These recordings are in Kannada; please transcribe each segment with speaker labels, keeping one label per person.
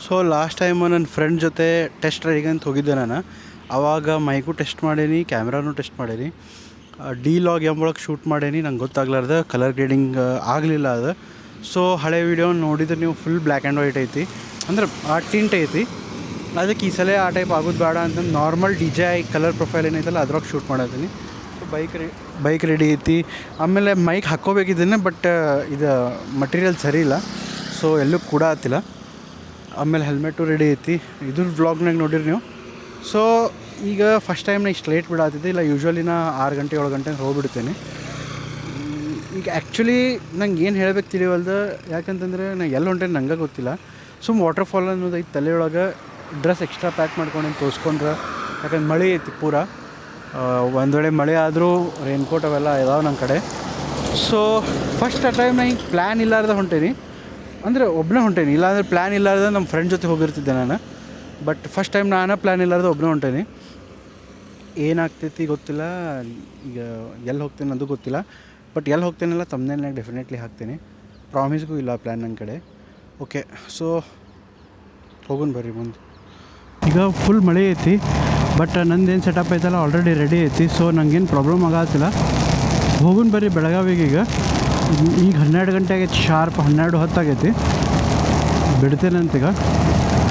Speaker 1: ಸೊ ಲಾಸ್ಟ್ ಟೈಮು ನನ್ನ ಫ್ರೆಂಡ್ ಜೊತೆ ಟೆಸ್ಟ್ ರೈಡಿಂಗ್ ಅಂತ ಹೋಗಿದ್ದೆ ನಾನು. ಆವಾಗ ಮೈಕು ಟೆಸ್ಟ್ ಮಾಡೀನಿ, ಕ್ಯಾಮ್ರಾನು ಟೆಸ್ಟ್ ಮಾಡೀನಿ, ಡಿ ಲಾಗ್ ಎಂಬೊಳಗೆ ಶೂಟ್ ಮಾಡೀನಿ. ನಂಗೆ ಗೊತ್ತಾಗ್ಲಾರ್ದು ಕಲರ್ ಗ್ರೇಡಿಂಗ್ ಆಗಲಿಲ್ಲ ಅದು. ಸೊ ಹಳೆ ವೀಡಿಯೋ ನೋಡಿದ್ರೆ ನೀವು ಫುಲ್ ಬ್ಲ್ಯಾಕ್ ಆ್ಯಂಡ್ ವೈಟ್ ಐತಿ, ಅಂದ್ರೆ ಆ ಟಿಂಟ್ ಐತಿ. ಅದಕ್ಕೆ ಈ ಸಲ ಆ ಟೈಪ್ ಆಗೋದು ಬೇಡ ಅಂತ ನಾರ್ಮಲ್ DJI ಕಲರ್ ಪ್ರೊಫೈಲ್ ಏನೈತಲ್ಲ ಅದ್ರಾಗ ಶೂಟ್ ಮಾಡತ್ತೀನಿ. ಸೊ ಬೈಕ್ ರೆಡಿ ಐತಿ. ಆಮೇಲೆ ಮೈಕ್ ಹಾಕ್ಕೋಬೇಕಿದ್ದೇನೆ, ಬಟ್ ಇದು ಮಟೀರಿಯಲ್ ಸರಿ ಇಲ್ಲ, ಸೊ ಎಲ್ಲೂ ಕೂಡ ಆತಿಲ್ಲ. ಆಮೇಲೆ ಹೆಲ್ಮೆಟು ರೆಡಿ ಐತಿ. ಇದ್ರ ವ್ಲಾಗ್ನಾಗ ನೋಡಿರಿ ನೀವು. ಸೊ ಈಗ ಫಸ್ಟ್ ಟೈಮ್ ನಾ ಇಷ್ಟು ಲೇಟ್ ಬಿಡಾತಿದ್ದೆ. ಇಲ್ಲ ಯೂಶ್ವಲಿ ನಾ 6 ಗಂಟೆ 7 ಗಂಟೆಗೆ ಹೋಗ್ಬಿಡ್ತೇನೆ. ಈಗ ಆ್ಯಕ್ಚುಲಿ ನಂಗೆ ಏನು ಹೇಳ್ಬೇಕು ತಿಳಿವಲ್ದು, ಯಾಕಂತಂದರೆ ನಾ ಎಲ್ಲಿ ಹೊಂಟೇನೆ ನಂಗೆ ಗೊತ್ತಿಲ್ಲ. ವಾಟರ್ಫಾಲ್ ಅನ್ನೋದು ಐತೆ ತಲೆಯೊಳಗೆ. ಡ್ರೆಸ್ ಎಕ್ಸ್ಟ್ರಾ ಪ್ಯಾಕ್ ಮಾಡ್ಕೊಂಡು ತೋರಿಸ್ಕೊಂಡ್ರೆ, ಯಾಕಂದ್ರೆ ಮಳೆ ಐತಿ ಪೂರ. ಒಂದು ವೇಳೆ ಮಳೆ ಆದರೂ ರೈನ್ಕೋಟ್ ಅವೆಲ್ಲ ಇದಾವೆ ನನ್ನ ಕಡೆ. ಸೊ ಫಸ್ಟ್ ಟೈಮ್ ನಾ ಹಿಂಗೆ ಪ್ಲ್ಯಾನ್ ಇಲ್ಲಾರ್ದೆ ಹೊಂಟೇನಿ, ಅಂದರೆ ಒಬ್ಬನೇ ಹೊಂಟೇನಿ. ಇಲ್ಲಾಂದರೆ ಪ್ಲ್ಯಾನ್ ಇಲ್ಲಾರ್ದೆ ನಮ್ಮ ಫ್ರೆಂಡ್ ಜೊತೆ ಹೋಗಿರ್ತಿದ್ದೆ ನಾನು. ಬಟ್ ಫಸ್ಟ್ ಟೈಮ್ ನಾನು ಪ್ಲ್ಯಾನ್ ಇಲ್ಲಾರ್ದೆ ಒಬ್ಬನೇ ಹೊಂಟೇನಿ. ಏನಾಗ್ತೈತಿ ಗೊತ್ತಿಲ್ಲ, ಈಗ ಎಲ್ಲಿ ಹೋಗ್ತೇನೆ ಅದು ಗೊತ್ತಿಲ್ಲ. ಬಟ್ ಎಲ್ಲಿ ಹೋಗ್ತೇನೆಲ್ಲ ತಮ್ಮನೇಲಿ ಡೆಫಿನೆಟ್ಲಿ ಹಾಕ್ತೀನಿ. ಪ್ರಾಮಿಸ್ಗೂ ಇಲ್ಲ ಪ್ಲ್ಯಾನ್ ನನ್ನ ಕಡೆ. ಓಕೆ, ಸೊ ಹೋಗೋಣ ಬರ್ರಿ ಮುಂದೆ. ಈಗ ಫುಲ್ ಮಳೆ ಐತಿ, ಬಟ್ ನಂದೇನು ಸೆಟಪ್ ಐತಲ್ಲ ಆಲ್ರೆಡಿ ರೆಡಿ ಐತಿ. ಸೊ ನಂಗೇನು ಪ್ರಾಬ್ಲಮ್ ಆಗತ್ತಿಲ್ಲ. ಹೋಗೋಣ ಬರ್ರಿ ಬೆಳಗಾವಿಗೆ. ಈಗ 12 ಗಂಟೆ ಆಗೈತಿ, ಶಾರ್ಪ್ 12:10 ಆಗೈತಿ. ಬಿಡ್ತೇನೆ ಅಂತೀಗ.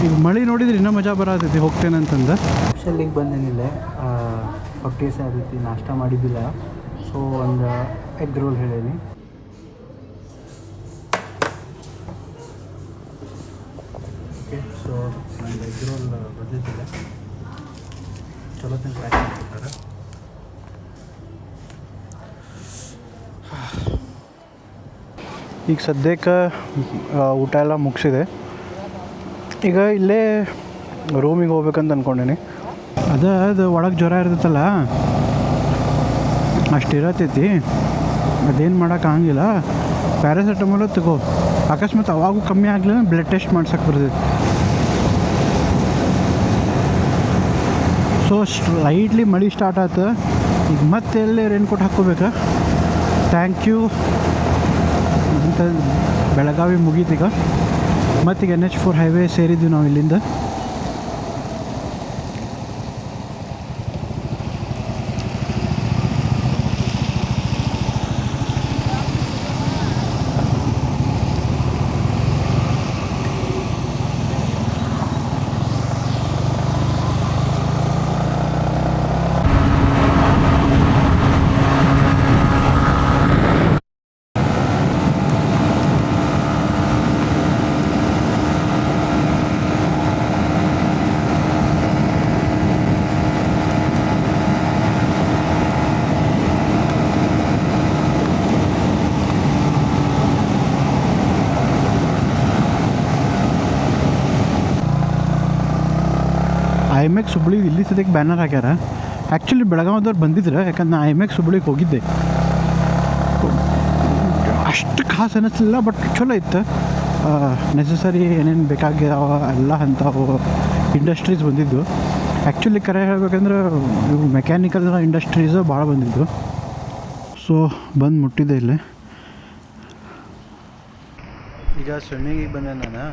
Speaker 1: ಈಗ ಮಳೆ ನೋಡಿದ್ರೆ ಇನ್ನೂ ಮಜಾ ಬರತೈತಿ ಹೋಗ್ತೇನೆ ಅಂತಂದು. ಶೆಲ್ಲಿಗೆ ಬಂದೇನಿಲ್ಲ, 40 ಆಗೈತಿ, ನಾಷ್ಟ ಮಾಡಿದ್ದಿಲ್ಲ. ಸೊ ಒಂದು ಎಗ್ ರೋಲ್ ಹೇಳೀನಿ. ಓಕೆ, ಸೊ ಒಂದು ಎಗ್ ರೋಲ್ ಬಂದಿದ್ದಿಲ್ಲ, ಚಲೋ ತಿಂದು ಪ್ಯಾಕ್ ಮಾಡ್ತಿದ್ದಾರೆ. ಈಗ ಸದ್ಯಕ್ಕೆ ಊಟ ಎಲ್ಲ ಮುಗಿಸಿದೆ. ಈಗ ಇಲ್ಲೇ ರೂಮಿಗೆ ಹೋಗ್ಬೇಕಂತ ಅಂದ್ಕೊಂಡೀನಿ. ಅದು ಒಳಗೆ ಜ್ವರ ಇರ್ತೈತಲ್ಲ ಅಷ್ಟು ಇರತೈತಿ, ಅದೇನು ಮಾಡೋಕ್ಕಾಗಿಲ್ಲ. ಪ್ಯಾರಾಸಿಟಮೋಲು ತಗೋ, ಅಕಸ್ಮಾತ್ ಅವಾಗೂ ಕಮ್ಮಿ ಆಗಲಿಲ್ಲ ಬ್ಲಡ್ ಟೆಸ್ಟ್ ಮಾಡ್ಸೋಕೆ ಬರ್ತೈತಿ. ಸೊ ಸ್ಲೈಟ್ಲಿ ಮಳೆ ಸ್ಟಾರ್ಟ್ ಆಯ್ತು. ಈಗ ಮತ್ತೆ ಎಲ್ಲೇ ರೈನ್ಕೋಟ್ ಹಾಕ್ಕೋಬೇಕಾ. ಥ್ಯಾಂಕ್ ಯು ಅಂತ ಬೆಳಗಾವಿ ಮುಗೀತೀಗ. ಮತ್ತೀಗ NH4 ಹೈವೇ ಸೇರಿದ್ವಿ ನಾವು ಇಲ್ಲಿಂದ. IMAX ಹುಬ್ಳಿ ಇಲ್ಲಿ ಸದ್ಯಕ್ಕೆ ಬ್ಯಾನರ್ ಹಾಕ್ಯಾರ. ಆ್ಯಕ್ಚುಲಿ ಬೆಳಗಾವಿದವ್ರು ಬಂದಿದ್ರು, ಯಾಕಂದ್ರೆ ನಾನು IMAX ಹುಬ್ಳಿಗೆ ಹೋಗಿದ್ದೆ. ಅಷ್ಟು ಖಾಸ್ ಅನ್ನಿಸ್ಲಿಲ್ಲ, ಬಟ್ ಚಲೋ ಇತ್ತು. ನೆಸಸರಿ ಏನೇನು ಬೇಕಾಗ್ಯಾವ ಎಲ್ಲ ಅಂಥವು ಇಂಡಸ್ಟ್ರೀಸ್ ಬಂದಿದ್ದು. ಆ್ಯಕ್ಚುಲಿ ಕರೆ ಹೇಳ್ಬೇಕಂದ್ರೆ ಇವು ಮೆಕ್ಯಾನಿಕಲ್ ಇಂಡಸ್ಟ್ರೀಸು ಭಾಳ ಬಂದಿದ್ದು. ಸೊ ಬಂದು ಮುಟ್ಟಿದ್ದೆ ಇಲ್ಲೇ. ಈಗ ಸ್ವಿಮ್ಮಿಂಗಿಗೆ ಬಂದೆ ನಾನು.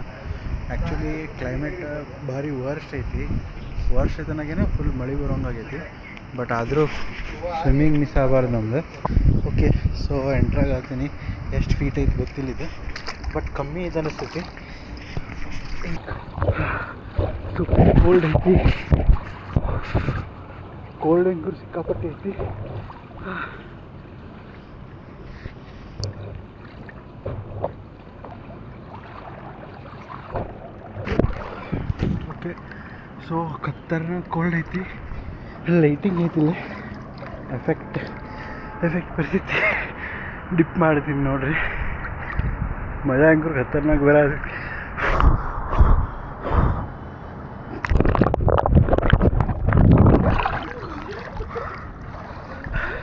Speaker 1: ಆ್ಯಕ್ಚುಲಿ ಕ್ಲೈಮೇಟ್ ಭಾರಿ ವರ್ಸ್ಟ್ ಐತಿ. ವರ್ಷ ತನಗೇನೆ ಫುಲ್ ಮಳೆ ಬರೋಂಗಾಗೈತಿ. ಬಟ್ ಆದರೂ ಸ್ವಿಮ್ಮಿಂಗ್ ಮಿಸ್ ಆಗಬಾರ್ದು ನಮ್ದು. ಓಕೆ, ಸೊ ಎಂಟ್ರಾಗಿ ಆಗ್ತೀನಿ. ಎಷ್ಟು ಫೀಟ್ ಐತಿ ಗೊತ್ತಿಲ್ಲಿದೆ, ಬಟ್ ಕಮ್ಮಿ ಇದೆ ಅನ್ನಿಸ್ತೈತಿ. ಸೂಪರ್ ಕೋಲ್ಡ್ ಐತಿ, ಕೋಲ್ಡ್ ಹೆಂಗೂ ಸಿಕ್ಕಾಪಟ್ಟೆ ಐತಿ. ಓಕೆ, ಸೊ ಖತರ್ನಾಕ್ ಕೋಲ್ಡ್ ಐತಿ. ಲೈಟಿಂಗ್ ಐತಿಲ್ಲ, ಎಫೆಕ್ಟ್ ಬರ್ತೈತಿ. ಡಿಪ್ ಮಾಡ್ತೀನಿ ನೋಡ್ರಿ. ಮಜಾ ಹೆಂಗೂ ಖತರ್ನಾಕ್ ಬರೋದು.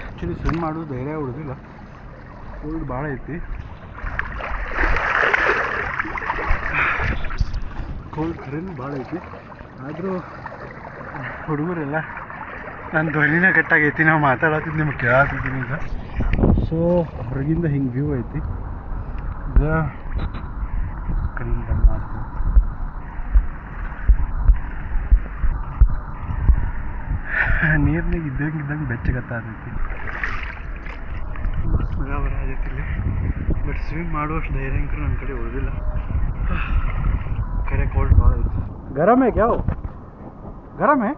Speaker 1: ಆ್ಯಕ್ಚುಲಿ ಸ್ವಿಮ್ ಮಾಡೋದು ಧೈರ್ಯ ಉಳಿದಿಲ್ಲ, ಕೋಲ್ಡ್ ಭಾಳ ಐತಿ. ಕೋಲ್ಡ್ ಖರೇನು ಭಾಳ ಐತಿ. ಆದರೂ ಹುಡುಗರೆಲ್ಲ ನನ್ನ ಧ್ವನಿನ ಕಟ್ಟಾಗೈತಿ. ನಾವು ಮಾತಾಡತ್ತಿದ್ದು ನಿಮ್ಗೆ ಕೇಳತ್ತಿದ್ದೀನಿ ಈಗ. ಸೊ ಹೊರಗಿಂದ ಹಿಂಗೆ ವ್ಯೂ ಐತಿ. ಈಗ ಕಣ್ಣಿಂದ ಮಾತು ನೀರ್ನಾಗ ಇದ್ದಂಗೆ ಬೆಚ್ಚಗತ್ತೈತಿ. ಮಗ ಬರತೈತಿ ಇಲ್ಲಿ. ಬಟ್ ಸ್ವಿಮ್ ಮಾಡುವಷ್ಟು ಧೈರ್ಯ ಅಂಕರು ನನ್ನ ಕಡೆ ಉಳಿದಿಲ್ಲ. खरे कोल्ड भाव गरम है क्या वो? गरम है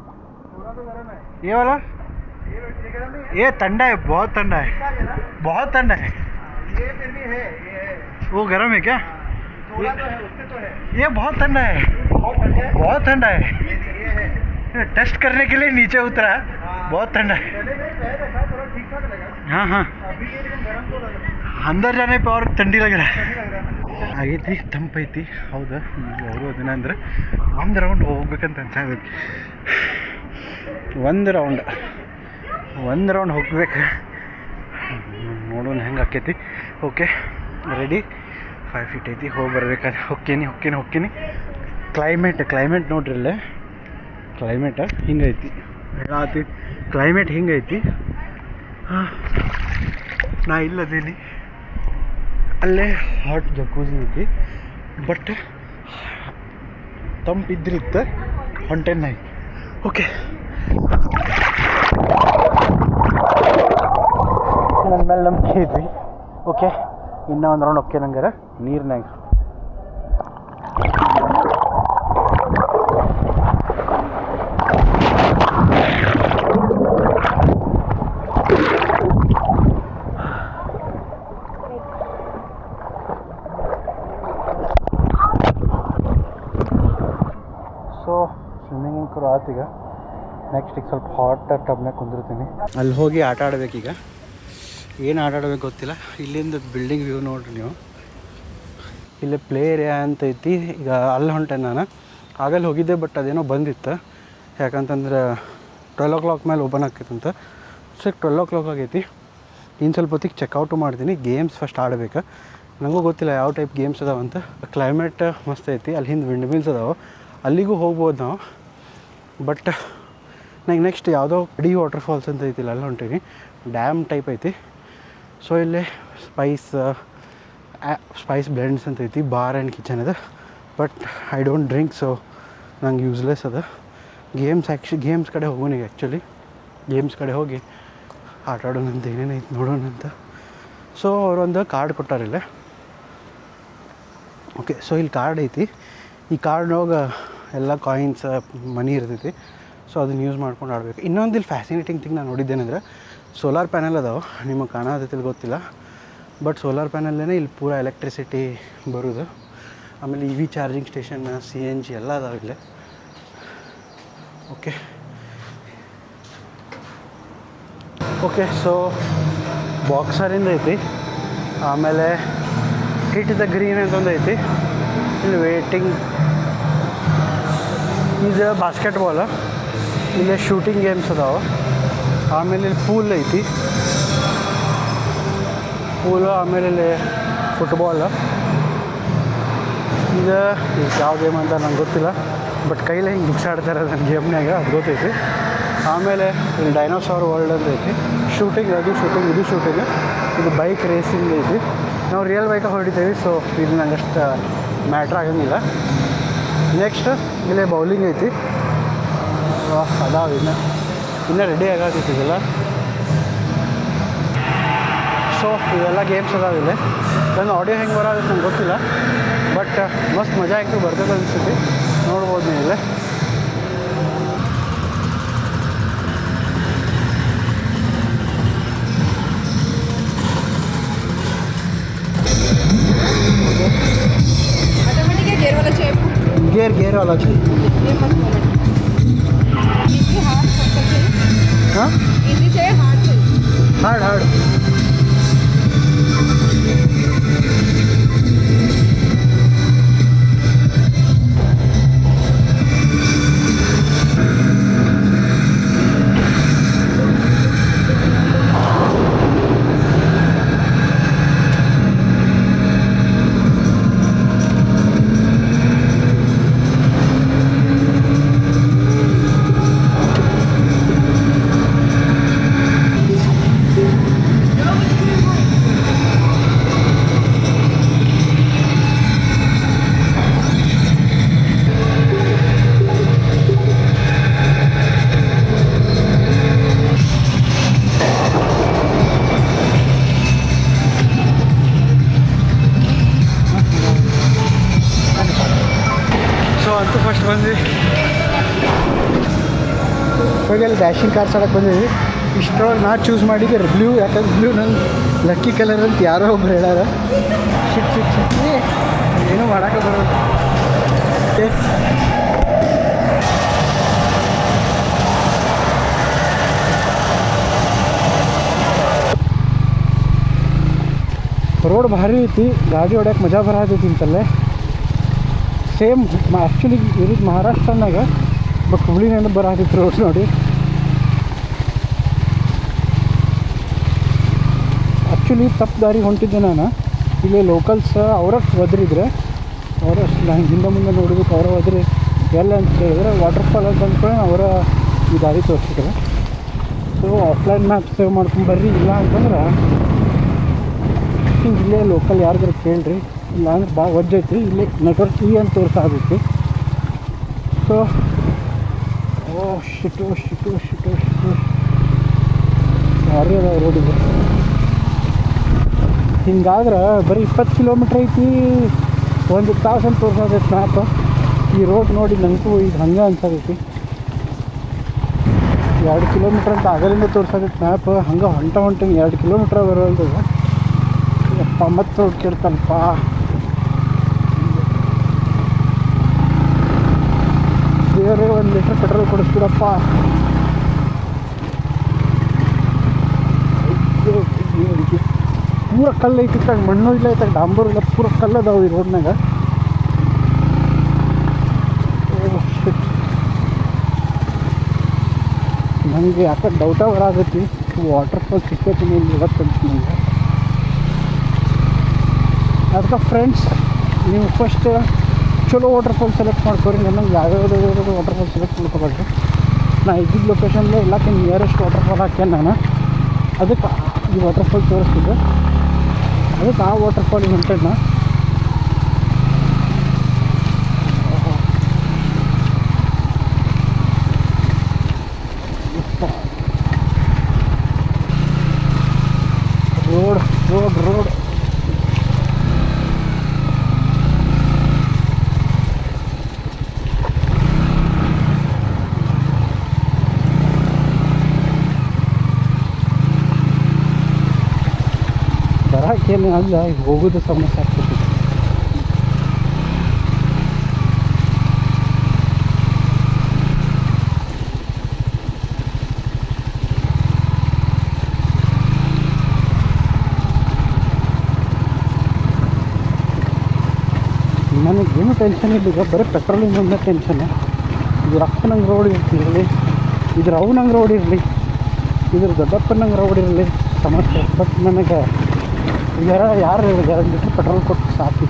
Speaker 1: ये वाला? ये ठंडा है, बहुत ठंडा है, बहुत ठंडा है।
Speaker 2: ये फिर भी है, ये है।
Speaker 1: वो गरम है क्या?
Speaker 2: थोड़ा तो है, उससे तो है।
Speaker 1: ये बहुत ठंडा है, बहुत ठंडा है। ये टेस्ट करने के लिए नीचे उतरा, बहुत ठंडा है।
Speaker 2: थोड़ा ठीक ठाक लगा।
Speaker 1: हाँ हाँ,
Speaker 2: अभी ये लेकिन गरम तो लग रहा है।
Speaker 1: अंदर जाने पे और ठंडी लग रहा है.
Speaker 2: ಆಗೈತಿ,
Speaker 1: ತಂಪೈತಿ. ಹೌದಾ, ಈಗ ಅವರು ಅದನ್ನ ಅಂದರೆ ಒಂದು ರೌಂಡ್ ಹೋಗ್ಬೇಕಂತ ಅನ್ಸಾಗೈತಿ. ಒಂದು ರೌಂಡ್ ಹೋಗ್ಬೇಕು. ನೋಡೋಣ ಹೆಂಗೆ ಆಕೈತಿ. Okay ready. 5 feet ಐತಿ, ಹೋಗಿ ಬರ್ಬೇಕಾದ್ರೆ ಹೊಕ್ಕೇನಿ. ಕ್ಲೈಮೇಟ್ ನೋಡ್ರಿ ಇಲ್ಲೇ. ಕ್ಲೈಮೇಟ್ ಹಿಂಗೈತಿ, ಹೇಳತ್ತಿ. ಕ್ಲೈಮೇಟ್ ಹಿಂಗೈತಿ. ನಾ ಇಲ್ಲದೇನಿ, ಅಲ್ಲೇ ಹಾಟ್ ಜಕೂಸಿ ಐತಿ. ಬಟ್ ತಂಪಿದ್ರಿತ್ತ ಹೊಂಟೇನು ಐತಿ. ಓಕೆ, ನನ್ನ ಮೇಲೆ ನಂಬಿಕೆ ಐತಿ. ಓಕೆ, ಇನ್ನೂ ಒಂದು ರೌಂಡ್ ಓಕೆ ನಂಗಾರ ನೀರ್ನಾಗ. ಸೊ ಸ್ವಿಮ್ಮಿಂಗ್ ಅಂಕರು ಆತೀಗ. ನೆಕ್ಸ್ಟ್ ಈಗ ಸ್ವಲ್ಪ ಹಾಟ್ ಟಬ್ನಾಗ ಕುಂದಿರ್ತೀನಿ. ಅಲ್ಲಿ ಹೋಗಿ ಆಟ ಆಡಬೇಕೀಗ. ಏನು ಆಟ ಆಡಬೇಕು ಗೊತ್ತಿಲ್ಲ. ಇಲ್ಲಿಂದ ಬಿಲ್ಡಿಂಗ್ ವ್ಯೂ ನೋಡ್ರಿ ನೀವು. ಇಲ್ಲೇ ಪ್ಲೇ ಏರಿಯಾ ಅಂತ ಐತಿ. ಈಗ ಅಲ್ಲಿ ಹೊಂಟೆ ನಾನು. ಆಗಲ್ಲಿ ಹೋಗಿದ್ದೆ, ಬಟ್ ಅದೇನೋ ಬಂದಿತ್ತು. ಯಾಕಂತಂದ್ರೆ 12 o'clock ಮೇಲೆ ಓಪನ್ ಆಕೈತಂತ. ಸೊ 12 o'clock ಆಗೈತಿ. ಇನ್ನು ಸ್ವಲ್ಪ ಹೊತ್ತಿಗೆ ಚೆಕ್ಔಟು ಮಾಡ್ತೀನಿ. ಗೇಮ್ಸ್ ಫಸ್ಟ್ ಆಡಬೇಕು. ನನಗೂ ಗೊತ್ತಿಲ್ಲ ಯಾವ ಟೈಪ್ ಗೇಮ್ಸ್ ಅದಾವಂತ. ಕ್ಲೈಮೇಟ್ ಮಸ್ತ್ ಐತಿ. ಅಲ್ಲಿ ಹಿಂದೆ ವಿಂಡ್ ಮಿಲ್ಸ್ ಅದಾವೆ, ಅಲ್ಲಿಗೂ ಹೋಗ್ಬೋದು ನಾವು. ಬಟ್ ನಂಗೆ ನೆಕ್ಸ್ಟ್ ಯಾವುದೋ ಡಿ ವಾಟರ್ ಫಾಲ್ಸ್ ಅಂತ ಐತಿಲ್ಲ, ಅಲ್ಲಿ ಹೊಂಟೀನಿ. ಡ್ಯಾಮ್ ಟೈಪ್ ಐತಿ. ಸೊ ಇಲ್ಲೇ ಸ್ಪೈಸ್ ಬ್ಲೆಂಡ್ಸ್ ಅಂತ ಐತಿ. ಬಾರ್ ಆ್ಯಂಡ್ ಕಿಚನ್ ಅದ. But I don't drink, so ನಂಗೆ ಯೂಸ್ಲೆಸ್ ಅದ. ಗೇಮ್ಸ್ ಕಡೆ ಹೋಗೋಣ ಈಗ. ಆ್ಯಕ್ಚುಲಿ ಗೇಮ್ಸ್ ಕಡೆ ಹೋಗಿ ಆಟ ಆಡೋಣಂತ, ಏನೇನೈತಿ ನೋಡೋಣ ಅಂತ. ಸೊ ಅವರೊಂದು ಕಾರ್ಡ್ ಕೊಟ್ಟಾರಿಲ್ಲ. ಓಕೆ, ಸೊ ಇಲ್ಲಿ ಕಾರ್ಡ್ ಐತಿ. ಈ ಕಾರ್ಡ್ನೊಳಗೆ ಎಲ್ಲ ಕಾಯಿನ್ಸ್ ಮನಿ ಇರ್ತೈತಿ. ಸೊ ಅದನ್ನ ಯೂಸ್ ಮಾಡ್ಕೊಂಡು ಆಡಬೇಕು. ಇನ್ನೊಂದು ಇಲ್ಲಿ ಫ್ಯಾಸಿನೇಟಿಂಗ್ ಥಿಂಗ್ ನಾನು ನೋಡಿದ್ದೇನೆಂದ್ರೆ, ಸೋಲಾರ್ ಪ್ಯಾನಲ್ ಅದಾವೆ. ನಿಮಗೆ ಕಾಣತೈತಿ ಗೊತ್ತಿಲ್ಲ, ಬಟ್ ಸೋಲಾರ್ ಪ್ಯಾನಲ್ಲೇ ಇಲ್ಲಿ ಪೂರ ಎಲೆಕ್ಟ್ರಿಸಿಟಿ ಬರೋದು. ಆಮೇಲೆ EV ಚಾರ್ಜಿಂಗ್ ಸ್ಟೇಷನ್, CNG ಎಲ್ಲ ಅದಾವೆ ಇಲ್ಲೇ. ಓಕೆ, ಸೊ ಬಾಕ್ಸರಿಂದ ಐತಿ. ಆಮೇಲೆ ಹಿಟ್ ದ ಗ್ರೀನ್ ಅಂತ ಒಂದು ಐತಿ. ಇಲ್ಲಿ ವೇಟಿಂಗ್. ಇದು ಬಾಸ್ಕೆಟ್ಬಾಲ್. ಇಲ್ಲೇ ಶೂಟಿಂಗ್ ಗೇಮ್ಸ್ ಅದಾವೆ. ಆಮೇಲೆ ಇಲ್ಲಿ ಪೂಲ್ ಐತಿ. ಆಮೇಲೆ ಇಲ್ಲಿ ಫುಟ್ಬಾಲ್. ಇದು ಯಾವ ಗೇಮ್ ಅಂತ ನಂಗೆ ಗೊತ್ತಿಲ್ಲ, ಬಟ್ ಕೈಲೇ ಹಿಂಗೆ ಬಿಡ್ಸಾಡ್ತಾರೆ ನನ್ನ ಗೇಮ್ನಾಗ, ಅದು ಗೊತ್ತೈತಿ. ಆಮೇಲೆ ಇಲ್ಲಿ ಡೈನೋಸಾರ್ ವರ್ಲ್ಡ್ ಅಂತ ಐತಿ. ಶೂಟಿಂಗ್, ಇದು ಶೂಟಿಂಗ್. ಇದು ಬೈಕ್ ರೇಸಿಂಗ್ ಐತಿ. ನಾವು ರಿಯಲ್ ಬೈಕಾಗಿ ಹೊಡಿತೀವಿ, ಸೊ ಇದು ನಂಗೆ ಅಷ್ಟು ಮ್ಯಾಟ್ರ್ ಆಗಂಗಿಲ್ಲ. ನೆಕ್ಸ್ಟ್ ಇಲ್ಲೇ ಬೌಲಿಂಗ್ ಐತಿ. ಅದಾವ ಇನ್ನೂ ರೆಡಿ ಆಗತ್ತಿಲ್ಲ. ಸೊ ಇವೆಲ್ಲ ಗೇಮ್ಸ್ ಅದಾವಿಲ್ಲ. ನನ್ನ ಆಡಿಯೋ ಹೆಂಗೆ ಬರೋದು ನಂಗೆ ಗೊತ್ತಿಲ್ಲ, ಬಟ್ ಮಸ್ತ್ ಮಜಾ ಆಯ್ತು, ಬರ್ತದೆ ಅನಿಸುತ್ತೆ. ನೋಡ್ಬೋದು ನೀವು ಇಲ್ಲೇ. गेयर वाला चाहिए. हाँ,
Speaker 2: इजी चाहिए, हार्ड चाहिए?
Speaker 1: हार्ड. ಅಂತೂ ಫಸ್ಟ್ ಬಂದ್ವಿ. ಇವಾಗ ಅಲ್ಲಿ ಡ್ಯಾಶಿಂಗ್ ಕಾರ್ಸ್ ಆಡಕ್ಕೆ ಬಂದಿದ್ವಿ. ಇಷ್ಟರೊಳಗೆ ನಾ ಚೂಸ್ ಮಾಡಿದ್ದೆ ಬ್ಲೂ, ಯಾಕಂದ್ರೆ ಬ್ಲೂ ನಂಗೆ ಲಕ್ಕಿ ಕಲರ್ ಅಂತ ಯಾರೋ ಒಬ್ರು ಹೇಳ್ಯಾರ. ಶಿಟ್ ಏನೂ ಮಾಡೋಕ್ಕೆ ಬರೋದು. ಓಕೆ, ರೋಡ್ ಭಾರಿ ಐತಿ, ಗಾಡಿ ಹೊಡ್ಯಕ್ಕೆ ಮಜಾ ಬರತೈತಿ ಅಂತಲ್ಲೇ. ಸೇಮ್ ಆ್ಯಕ್ಚುಲಿ ಇರೋದು ಮಹಾರಾಷ್ಟ್ರನಾಗ, ಬಟ್ ಹುಬ್ಳಿನಿಂದ ಬರತೈತಿ ರೋಡ್ ನೋಡಿ. ಆ್ಯಕ್ಚುಲಿ ತಪ್ಪು ದಾರಿ ಹೊಂಟಿದ್ದೆ ನಾನು. ಇಲ್ಲಿ ಲೋಕಲ್ಸ್ ಅವರ ಒದರಿದ್ರೆ ಅವರ ನಾನು ಹಿಂದೆ ಮುಂದೆ ನೋಡಬೇಕು, ಅವರ ಒದರಿ ಎಲ್ಲ ಅಂತ ಹೇಳಿದ್ರೆ ವಾಟರ್ಫಾಲ್ ಅಂತ ಅಂದ್ಕೊಂಡು ಅವರ ಈ ದಾರಿ ತೋರಿಸಿದ್ರು. ಸೊ ಆಫ್ಲೈನ್ ಮ್ಯಾಪ್ ಸೇವ್ ಮಾಡ್ಕೊಂಬರ್ರಿ, ಇಲ್ಲ ಅಂತಂದ್ರೆ ಹಿಂಗೆ ಇಲ್ಲೇ ಲೋಕಲ್ ಯಾರಿಗಾರು ಕೇಳ್ರಿ, ಇಲ್ಲ ಅಂದ್ರೆ ಭಾಳ ಒಜ್ಜೈತಿ. ಇಲ್ಲಿ ನೆಟ್ವರ್ಕ್ ಅಂತ ತೋರಿಸಾಗೈತಿ. ಸೊ ಶಿಟು ಭಾರಿ ಅದ ರೋಡಿಗೆ. ಹಿಂಗಾದ್ರೆ ಬರೀ 20 ಕಿಲೋಮೀಟ್ರ್ ಐತಿ, 1 ತಾಸು ಅಂತ ತೋರಿಸೋದೈತಿ ಮ್ಯಾಪ್. ಈ ರೋಡ್ ನೋಡಿ ನನಗೂ ಈಗ ಹಂಗೆ ಅನ್ಸೋದೈತಿ. 2 ಕಿಲೋಮೀಟ್ರ್ ಅಂತ ಆಗಲಿಂದ ತೋರಿಸೋದೈತಿ ಮ್ಯಾಪ್. ಹಂಗೆ ಹೊಂಟಿನಿ 2 ಕಿಲೋಮೀಟ್ರ್ ಬರೋಲ್ದು. ಯಪ್ಪ ಮತ್ತೆ ರೋಡ್ ಕೆಡ್ತಾನಪ್ಪ. ದೇವರೇ 1 ಲೀಟ್ರ್ ಪೆಟ್ರೋಲ್ ಕೊಡಿಸ್ಬಿಡಪ್ಪ. ಪೂರ ಕಲ್ಲು ಐತಿ, ಮಣ್ಣು ಇಲ್ಲ ಐತಾಗ, ಡಾಂಬರು ಇಲ್ಲ, ಪೂರ ಕಲ್ಲು ಅದಾವೆ ಈ ರೋಡ್ನಾಗ. ನನಗೆ ಯಾಕೆ ಡೌಟ ಬರಾಗೈತಿ, ವಾಟರ್ ಫಾಲ್ ಸಿಕ್ಕೈತಿ ಇವತ್ತು ಅಂತ ನನಗೆ. ಅದಕ್ಕೆ ಫ್ರೆಂಡ್ಸ್, ನೀವು ಫಸ್ಟ್ ಚಲೋ ವಾಟರ್ಫಾಲ್ ಸೆಲೆಕ್ಟ್ ಮಾಡ್ಕೊರಿ. ನನಗೆ ಯಾವ್ಯಾವ್ದು ವಾಟರ್ಫಾಲ್ ಸೆಲೆಕ್ಟ್ ಮಾಡ್ಕೊಬೇಡ್ರಿ. ನಾ ಇದ್ದಿದ್ದ ಲೊಕೇಶನ್ಲೇ ಎಲ್ಲಕ್ಕೆ ನಿಯರೆಸ್ಟ್ ವಾಟರ್ಫಾಲ್ ಹಾಕ್ಯಾನ ನಾನು. ಅದಕ್ಕೆ ಈ ವಾಟರ್ಫಾಲ್ ತೋರಿಸ್ತಿದ್ದೆ, ಅದಕ್ಕೆ ಆ ವಾಟರ್ಫಾಲಿಗೆ ಹೊಂಟೇನೆ ನಾ. ರೋಡ್ ಬರೋಕ್ಕೇನು ಅಲ್ಲ, ಹೋಗೋದು ಸಮಸ್ಯೆ ಆಗ್ತೈತಿ. ನನಗೇನು ಟೆನ್ಷನ್ ಇಲ್ಲ, ಈಗ ಬರೀ ಪೆಟ್ರೋಲಿಂಗ್ ಒಂದೇ ಟೆನ್ಷನ್. ಇದು ರಕ್ಕನಂಗೆ ರೋಡ್ ಇರಲಿ, ಇದ್ರ ಅವನಂಗೆ ರೋಡ್ ಇರಲಿ, ಇದ್ರ ದೊಡ್ಡಪ್ಪನಂಗೆ ರೋಡ್ ಇರಲಿ, ಸಮಸ್ಯೆ. ಬಟ್ ನನಗೆ ಯಾರು 2 ಲೀಟ್ರ್ ಪೆಟ್ರೋಲ್ ಕೊಟ್ಟು ಸಾಕಿ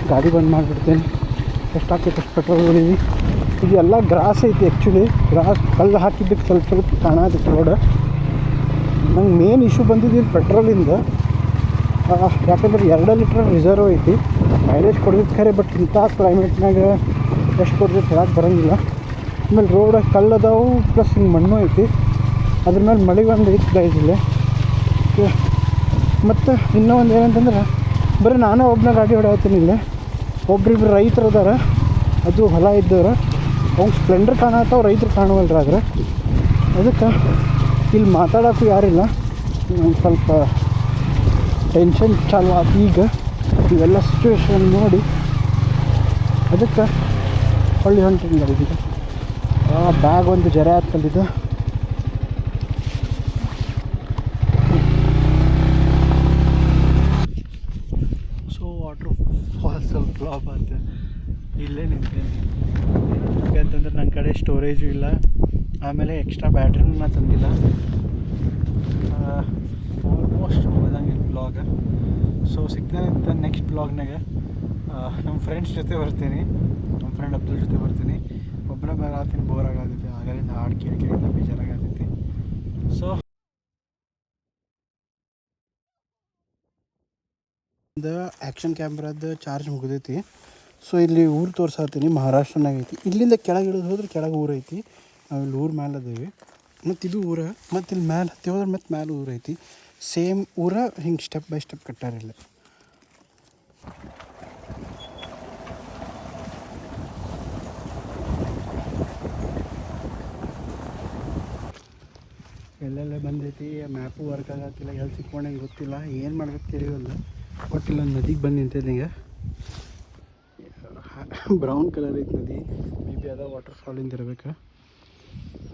Speaker 1: ಗಾಡಿ ಬಂದ್ ಮಾಡಿಬಿಡ್ತೇನೆ. ಎಷ್ಟಾಗ್ತೈತೆ ಅಷ್ಟು ಪೆಟ್ರೋಲ್ ಹೊಡೀವಿ. ಇದೆಲ್ಲ ಗ್ರಾಸ್ ಐತಿ, ಆ್ಯಕ್ಚುಲಿ ಗ್ರಾಸ್ ಕಲ್ಲು ಹಾಕಿದ್ದಕ್ಕೆ ಸ್ವಲ್ಪ ಕಾಣತೈತಿ ರೋಡ್. ನಂಗೆ ಮೇನ್ ಇಶ್ಯೂ ಬಂದಿದ್ದು ಪೆಟ್ರೋಲಿಂದ. ಯಾಕಂದ್ರೆ 2 ಲೀಟ್ರ್ ರಿಸರ್ವ್ ಐತಿ, ಮೈಲೇಜ್ ಕೊಡ್ತಿದ್ದು ಖರೆ. ಬಟ್ ಇಂಥ ಕ್ಲೈಮೇಟ್ನಾಗ ಎಷ್ಟು ಕೊಡ್ತೈತೆ ಹೇಳಕ್ಕೆ ಬರೋಂಗಿಲ್ಲ. ಆಮೇಲೆ ರೋಡ್ ಕಲ್ಲದಾವು, ಪ್ಲಸ್ ಹಿಂಗೆ ಮಣ್ಣು ಐತಿ. ಅದ್ರ ಮೇಲೆ ಮಳೆ ಒಂದು ಐತಿ ಗೈದಿಲ್ಲ. ಮತ್ತು ಇನ್ನೂ ಒಂದು ಏನಂತಂದ್ರೆ, ಬರೀ ನಾನೇ ಒಬ್ಬನ ಗಾಡಿ ಹೊಡೆಯತ್ತೀನಿ. ಇಲ್ಲೇ ಒಬ್ರಿಬ್ರು ರೈತರು ಅದಾರ, ಅದು ಹೊಲ ಇದ್ದವ್ರು. ಅವ್ನು ಸ್ಪ್ಲೆಂಡರ್ ಕಾಣತ್ತಾವ, ರೈತರು ಕಾಣುವಲ್ರ. ಆದ್ರೆ ಅದಕ್ಕೆ ಇಲ್ಲಿ ಮಾತಾಡೋಕ್ಕೂ ಯಾರಿಲ್ಲ. ಒಂದು ಸ್ವಲ್ಪ ಟೆನ್ಷನ್ ಚಾಲು ಆಯ್ತು ಈಗ ಇವೆಲ್ಲ ಸಿಚುವೇಶನ್ ನೋಡಿ. ಅದಕ್ಕೆ ಹೊಳ್ಳಿ ಹೊಂಟಿಲ್ಲ ಇದೀಗ. ಬ್ಯಾಗ್ ಒಂದು ಜರೆ ಹಾಕಲ್ಲಿದ್ದು. ಸೊ ವಾಟ್ರ್ ಫಾಲ್ ಸ್ವಲ್ಪ ಫ್ಲಾಪ್ ಆಯ್ತು. ಇಲ್ಲೇ ನಿಂತೇನೆ ಯಾಕಂತಂದ್ರೆ ನನ್ನ ಕಡೆ ಸ್ಟೋರೇಜು ಇಲ್ಲ. ಆಮೇಲೆ ಎಕ್ಸ್ಟ್ರಾ ಬ್ಯಾಟ್ರಿನೂ ನಾನು ತಂದಿಲ್ಲ. ಆಲ್ಮೋಸ್ಟ್ ಹೋದಂಗೆ ಬ್ಲಾಗ್. ಸೊ ಸಿಗ್ತಾನೆ ಅಂತ ನೆಕ್ಸ್ಟ್ ಬ್ಲಾಗ್ನಾಗ ನಮ್ಮ ಫ್ರೆಂಡ್ಸ್ ಜೊತೆ ಬರ್ತೀನಿ, ನಮ್ಮ ಫ್ರೆಂಡ್ ಅಬ್ದುಲ್ ಜೊತೆ ಬರ್ತೀನಿ. ಒಬ್ಬನೇ ಬರತ್ತೀನಿ, ಬೋರ್ ಆಗತೈತಿ. ಆಗಲಿಂದ ಹಾಡು ಕೇಳಿಂದ ಬೇಜಾರಾಗತೈತಿ. ಸೊ ಒಂದು ಆ್ಯಕ್ಷನ್ ಕ್ಯಾಮ್ರಾದ ಚಾರ್ಜ್ ಮುಗಿದೈತಿ. ಸೊ ಇಲ್ಲಿ ಊರು ತೋರ್ಸಾತೀನಿ, ಮಹಾರಾಷ್ಟ್ರನಾಗ ಐತಿ. ಇಲ್ಲಿಂದ ಕೆಳಗೆ ಇಳಿದು ಹೋದ್ರೆ ಕೆಳಗೆ ಊರು ಐತಿ. ನಾವಿಲ್ಲಿ ಊರ ಮೇಲೆ ಅದೇವಿ. ಮತ್ತು ಇದು ಊರ, ಮತ್ತು ಇಲ್ಲಿ ಮ್ಯಾಲೆ ಹತ್ತಿ ಹೋದ್ರೆ ಮತ್ತು ಮ್ಯಾಲೆ ಊರು ಐತಿ. ಸೇಮ್ ಊರ ಹಿಂಗೆ ಸ್ಟೆಪ್ ಬೈ ಸ್ಟೆಪ್ ಕಟ್ಟಾರಿಲ್ಲ. ಮಳೆ ಬಂದೈತಿ, ಮ್ಯಾಪು ವರ್ಕ್ ಆಗತ್ತಿಲ್ಲ, ಎಲ್ಲಿ ಸಿಕ್ಕೊಂಡಂಗೆ ಗೊತ್ತಿಲ್ಲ, ಏನು ಮಾಡ್ಬೇಕು ತಿಳಿಯಲ್ಲ. ಬಟ್ ಇಲ್ಲ ನದಿಗೆ ಬಂದು ನಿಂತಿದ್ದೆ ಈಗ. ಬ್ರೌನ್ ಕಲರ್ ಐತೆ ನದಿ, ಮೇ ಬಿ ಅದ ವಾಟರ್ ಫಾಲಿಂದ ಇರ್ಬೇಕು.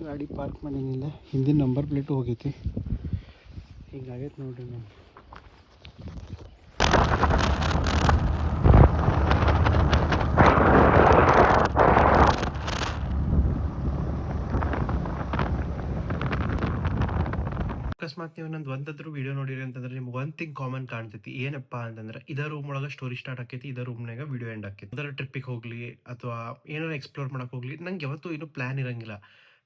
Speaker 1: ಗಾಡಿ ಪಾರ್ಕ್ ಮಾಡೇನಿಲ್ಲ, ಹಿಂದಿನ ನಂಬರ್ ಪ್ಲೇಟು ಹೋಗೈತಿ. ಹಿಂಗಾಗೈತೆ ನೋಡ್ರಿ ನಾನು.
Speaker 3: ಅಕಸ್ಮಾತ್ ನೀವು ನಂದು ಒಂದಾದ್ರೂ ವಿಡಿಯೋ ನೋಡಿರಿ ಅಂತಂದ್ರೆ ನಿಮ್ಗೆ ಒಂದು ಥಿಂಗ್ ಕಾಮನ್ ಕಾಣ್ತೈತಿ. ಏನಪ್ಪಾ ಅಂತಂದ್ರೆ ಇದೇ ರೂಮ್ ಒಳಗೆ ಸ್ಟೋರಿ ಸ್ಟಾರ್ಟ್ ಆಕೈತಿ, ಇದೇ ರೂಮ್ನಾಗ ವಿಡಿಯೋ ಎಂಡ್ ಆಕೈತಿ. ಅದರ ಟ್ರಿಪ್ಪಿಗೆ ಹೋಗ್ಲಿ ಅಥವಾ ಏನಾರು ಎಕ್ಸ್ಪ್ಲೋರ್ ಮಾಡಕ್ ಹೋಗ್ಲಿ, ನಂಗೆ ಯಾವತ್ತೂ ಏನು ಪ್ಲಾನ್ ಇರಂಗಿಲ್ಲ.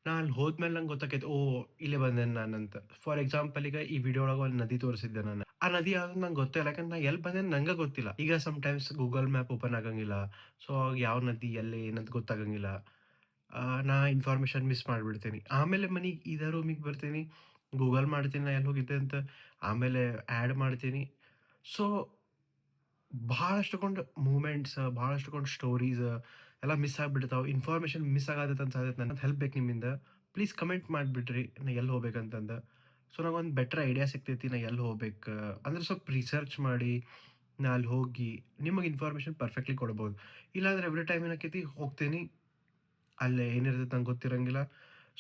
Speaker 3: ನಾ ಅಲ್ಲಿ ಹೋದ್ಮೇಲೆ ನಂಗೆ ಗೊತ್ತಾಕೈತಿ, ಓ ಇಲ್ಲೇ ಬಂದೆ ನಾನಂತ. ಫಾರ್ ಎಕ್ಸಾಂಪಲ್ ಈಗ ಈ ವಿಡಿಯೋ ಒಳಗೆ ಒಂದು ನದಿ ತೋರಿಸಿದ್ದೆ ನಾನು. ಆ ನದಿ ಯಾವ್ದು ನಂಗೆ ಗೊತ್ತಿಲ್ಲ, ಯಾಕಂದ್ರೆ ನಾ ಎಲ್ಲಿ ಬಂದೆ ನಂಗೆ ಗೊತ್ತಿಲ್ಲ. ಈಗ ಸಮ್ಟೈಮ್ಸ್ ಗೂಗಲ್ ಮ್ಯಾಪ್ ಓಪನ್ ಆಗಂಗಿಲ್ಲ, ಸೊ ಯಾವ ನದಿ ಎಲ್ಲಿ ಏನಂತ ಗೊತ್ತಾಗಂಗಿಲ್ಲ. ನಾ ಇನ್ಫಾರ್ಮೇಶನ್ ಮಿಸ್ ಮಾಡಿಬಿಡ್ತೀನಿ. ಆಮೇಲೆ ಮನೆಗೆ ಇದೇ ರೂಮಿಗೆ ಬರ್ತೀನಿ, ಗೂಗಲ್ ಮಾಡ್ತೀನಿ ನಾ ಎಲ್ಲಿ ಹೋಗಿದ್ದೆ ಅಂತ, ಆಮೇಲೆ ಆ್ಯಡ್ ಮಾಡ್ತೀನಿ. ಸೊ ಭಾಳಷ್ಟುಕೊಂಡು ಮೂಮೆಂಟ್ಸ್, ಭಾಳಷ್ಟುಕೊಂಡು ಸ್ಟೋರೀಸ್ ಎಲ್ಲ ಮಿಸ್ ಆಗಿಬಿಡ್ತಾವೆ. ಇನ್ಫಾರ್ಮೇಷನ್ ಮಿಸ್ ಆಗತ್ತೆ ಅನ್ಸಾತೈತೆ. ನನಗೆ ಹೆಲ್ಪ್ ಬೇಕು ನಿಮ್ಮಿಂದ. ಪ್ಲೀಸ್ ಕಮೆಂಟ್ ಮಾಡಿಬಿಡ್ರಿ ನಾ ಎಲ್ಲಿ ಹೋಗ್ಬೇಕಂತಂದು. ಸೊ ನಂಗೊಂದು ಬೆಟ್ರ್ ಐಡಿಯಾ ಸಿಗ್ತೈತಿ ನಾ ಎಲ್ಲಿ ಹೋಗ್ಬೇಕು ಅಂದ್ರೆ ಸ್ವಲ್ಪ ರಿಸರ್ಚ್ ಮಾಡಿ ನಾ ಅಲ್ಲಿ ಹೋಗಿ ನಿಮಗೆ ಇನ್ಫಾರ್ಮೇಷನ್ ಪರ್ಫೆಕ್ಟ್ಲಿ ಕೊಡ್ಬೋದು. ಇಲ್ಲಾಂದ್ರೆ ಎವ್ರಿ ಟೈಮ್ ಏನಾಕೈತಿ ಹೋಗ್ತೀನಿ, ಅಲ್ಲೇ ಏನಿರ್ತೈತೆ ನಂಗೆ ಗೊತ್ತಿರಂಗಿಲ್ಲ.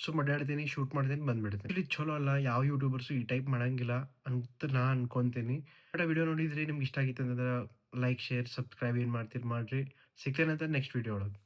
Speaker 3: ಸುಮ್ಮ ಅಡ್ಡಾಡ್ತೀನಿ, ಶೂಟ್ ಮಾಡ್ತೀನಿ, ಬಂದ್ಬಿಡ್ತೀನಿ. ಇಲ್ಲಿ ಚಲೋ ಅಲ್ಲ, ಯಾವ ಯೂಟ್ಯೂಬರ್ಸು ಈ ಟೈಪ್ ಮಾಡಂಗಿಲ್ಲ ಅಂತ ನಾ ಅನ್ಕೊಂತೀನಿ. ಬಟ್ ಆ ವಿಡಿಯೋ ನೋಡಿದ್ರಿ ನಿಮ್ಗೆ ಇಷ್ಟ ಆಗಿತ್ತು ಅಂತಂದ್ರೆ ಲೈಕ್, ಶೇರ್, ಸಬ್ಸ್ಕ್ರೈಬ್ ಏನು ಮಾಡ್ತೀರಿ ಮಾಡಿರಿ. ಸಿಗ್ತೇನೆ ಅಂತ ನೆಕ್ಸ್ಟ್ ವಿಡಿಯೋ ಒಳಗೆ.